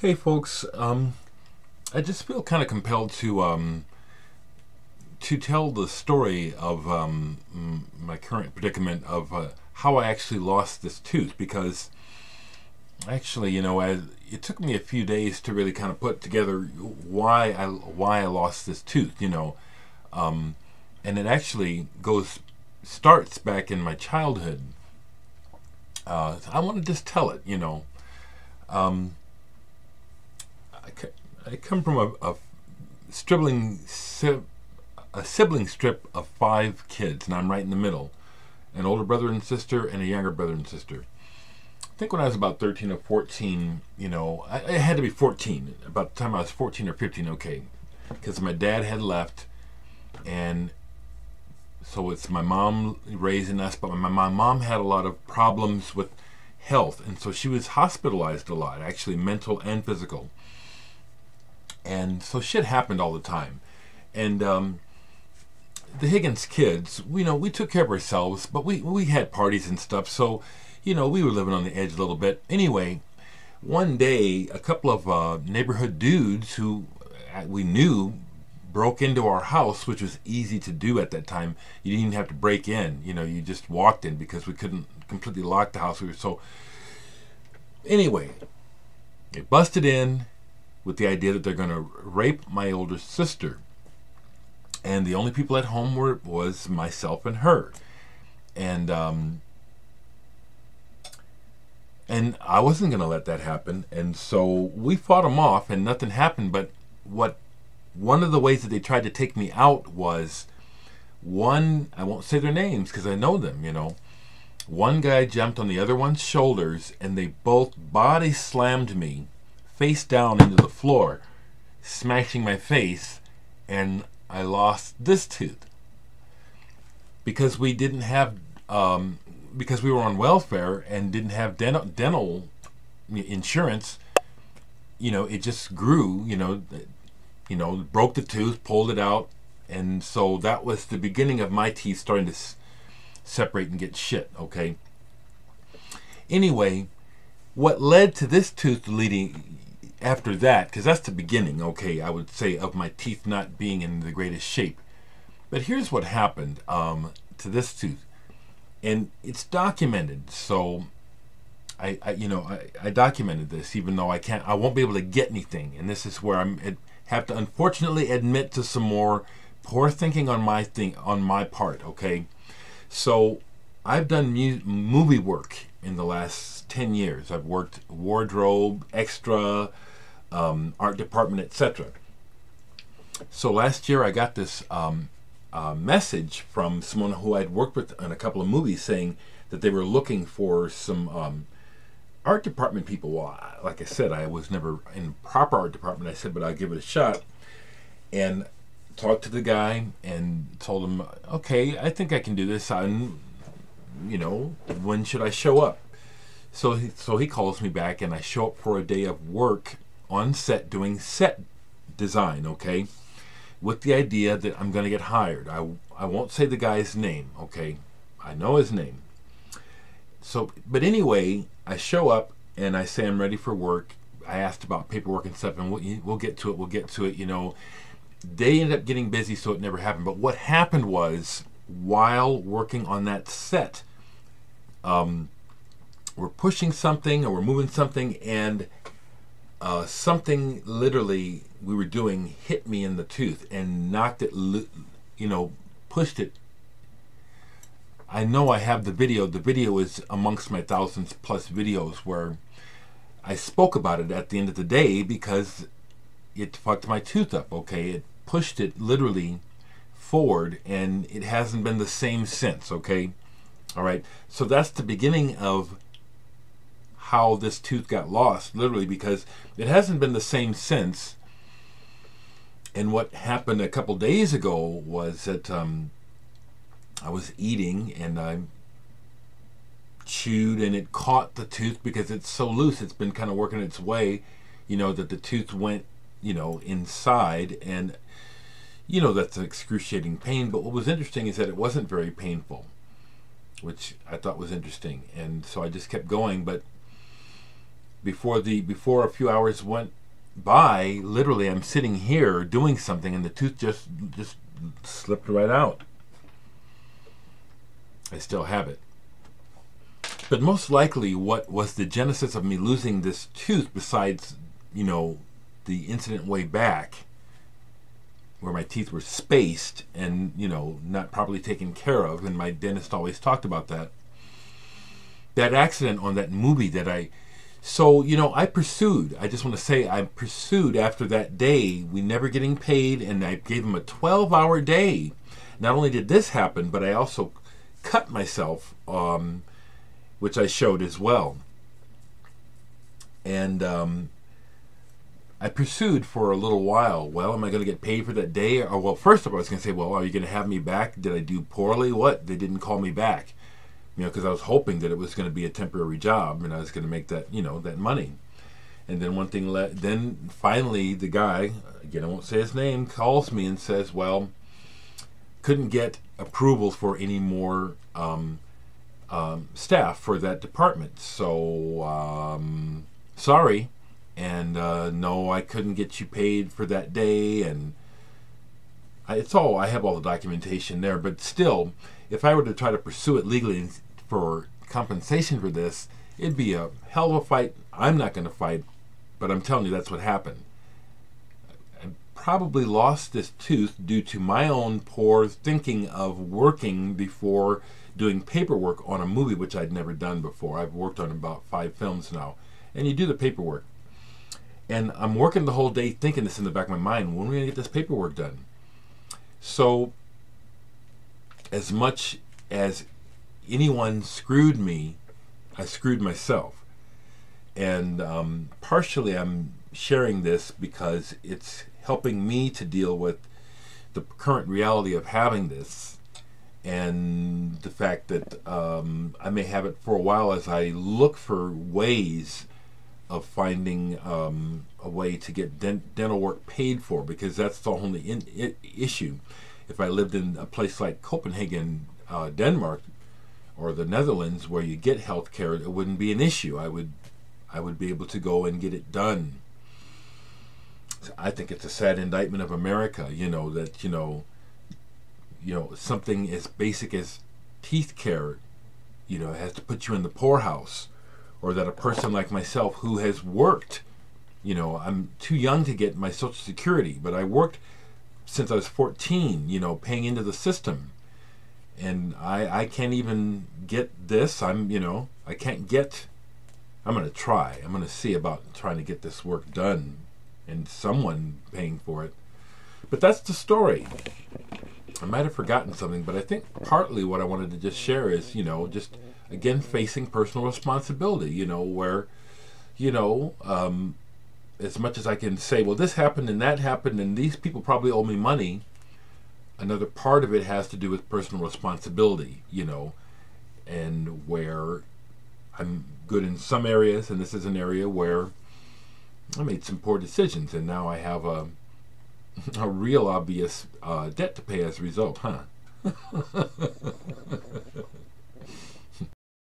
Hey folks, I just feel kind of compelled to tell the story of my current predicament of how I actually lost this tooth, because actually, it took me a few days to really kind of put together why I lost this tooth, and it actually starts back in my childhood. I want to just tell it. Um, I come from a sibling a sibling strip of 5 kids, and I'm right in the middle. An older brother and sister, and a younger brother and sister. I think when I was about 13 or 14, I had to be 14. About the time I was 14 or 15, okay, because my dad had left, and so it's my mom raising us. But my mom had a lot of problems with health, and so she was hospitalized a lot, actually mental and physical. And so shit happened all the time. And the Higgins kids, we took care of ourselves, but we had parties and stuff, so, we were living on the edge a little bit. Anyway, one day, a couple of neighborhood dudes who we knew broke into our house, which was easy to do at that time. You didn't even have to break in, you just walked in because we couldn't completely lock the house. Anyway, they busted in with the idea that they're going to rape my older sister. And the only people at home was myself and her. And I wasn't going to let that happen. And so we fought them off, and nothing happened. But one of the ways that they tried to take me out was, I won't say their names because I know them, One guy jumped on the other one's shoulders, and they both body slammed me face down into the floor, smashing my face, and I lost this tooth. Because we didn't have, because we were on welfare and didn't have dental insurance, it just grew, broke the tooth, pulled it out, and so that was the beginning of my teeth starting to separate and get shit, okay? Anyway, what led to this tooth leading after that, because that's the beginning, okay, I would say, of my teeth not being in the greatest shape. But here's what happened to this tooth, and it's documented. So I documented this, even though I won't be able to get anything, and this is where I have to unfortunately admit to some more poor thinking on my part. Okay, so I've done movie work in the last 10 years. I've worked wardrobe, extra, art department, etc. So last year I got this message from someone who I'd worked with in a couple of movies, saying that they were looking for some art department people. Well, like I said, I was never in proper art department. I said, but I'll give it a shot. And talked to the guy and told him, okay, I think I can do this. When should I show up? So he calls me back, and I show up for a day of work on set doing set design, okay, with the idea that I'm going to get hired. I won't say the guy's name, okay? I know his name. So, but anyway, I show up and I say I'm ready for work. I asked about paperwork and stuff, and we'll get to it. They ended up getting busy, so it never happened. But what happened was, while working on that set, we're pushing something or we're moving something, and something literally we were doing hit me in the tooth and knocked it, pushed it. I know I have the video. The video is amongst my thousands plus videos where I spoke about it at the end of the day, because it fucked my tooth up, okay? It pushed it literally forward, and it hasn't been the same since, okay? All right, so that's the beginning of how this tooth got lost, literally, because it hasn't been the same since. And what happened a couple days ago was that I was eating, and I chewed, and it caught the tooth because it's so loose. It's been kind of working its way, that the tooth went, inside, and that's an excruciating pain. But what was interesting is that it wasn't very painful, which I thought was interesting. And so I just kept going. But before a few hours went by, literally I'm sitting here doing something and the tooth just slipped right out. I still have it. But most likely what was the genesis of me losing this tooth, besides, you know, the incident way back where my teeth were spaced and, you know, not properly taken care of, and my dentist always talked about that. That accident on that movie that I pursued. I just want to say I pursued after that day, we never getting paid, and I gave him a 12-hour day. Not only did this happen, but I also cut myself, which I showed as well. And I pursued for a little while. Well, am I going to get paid for that day? Or, well, first of all, I was going to say, well, are you going to have me back? Did I do poorly? What? They didn't call me back. You know, because I was hoping that it was going to be a temporary job and I was going to make that, you know, that money. And then one thing then finally the guy, again, I won't say his name, calls me and says, well, couldn't get approval for any more staff for that department. So, sorry. And no, I couldn't get you paid for that day. And I have all the documentation there. But still, if I were to try to pursue it legally for compensation for this, it'd be a hell of a fight. I'm not going to fight, but I'm telling you that's what happened. I probably lost this tooth due to my own poor thinking of working before doing paperwork on a movie, which I'd never done before. I've worked on about 5 films now. And you do the paperwork. And I'm working the whole day thinking this in the back of my mind, when are we going to get this paperwork done? So, as much as anyone screwed me, I screwed myself. And partially I'm sharing this because it's helping me to deal with the current reality of having this, and the fact that I may have it for a while as I look for ways of finding a way to get dental work paid for, because that's the only issue. If I lived in a place like Copenhagen, Denmark, or the Netherlands, where you get health care, it wouldn't be an issue. I would be able to go and get it done. So I think it's a sad indictment of America, you know, that, you know, something as basic as teeth care, you know, has to put you in the poorhouse. Or that a person like myself who has worked, you know, I'm too young to get my Social Security, but I worked since I was 14, you know, paying into the system. And I can't even get this. I'm going to try. I'm going to see about trying to get this work done and someone paying for it. But that's the story. I might have forgotten something, but I think partly what I wanted to just share is, you know, just again facing personal responsibility, you know, where, you know, as much as I can say, well, this happened and that happened and these people probably owe me money, another part of it has to do with personal responsibility, you know, and where I'm good in some areas, and this is an area where I made some poor decisions, and now I have a real obvious debt to pay as a result, huh?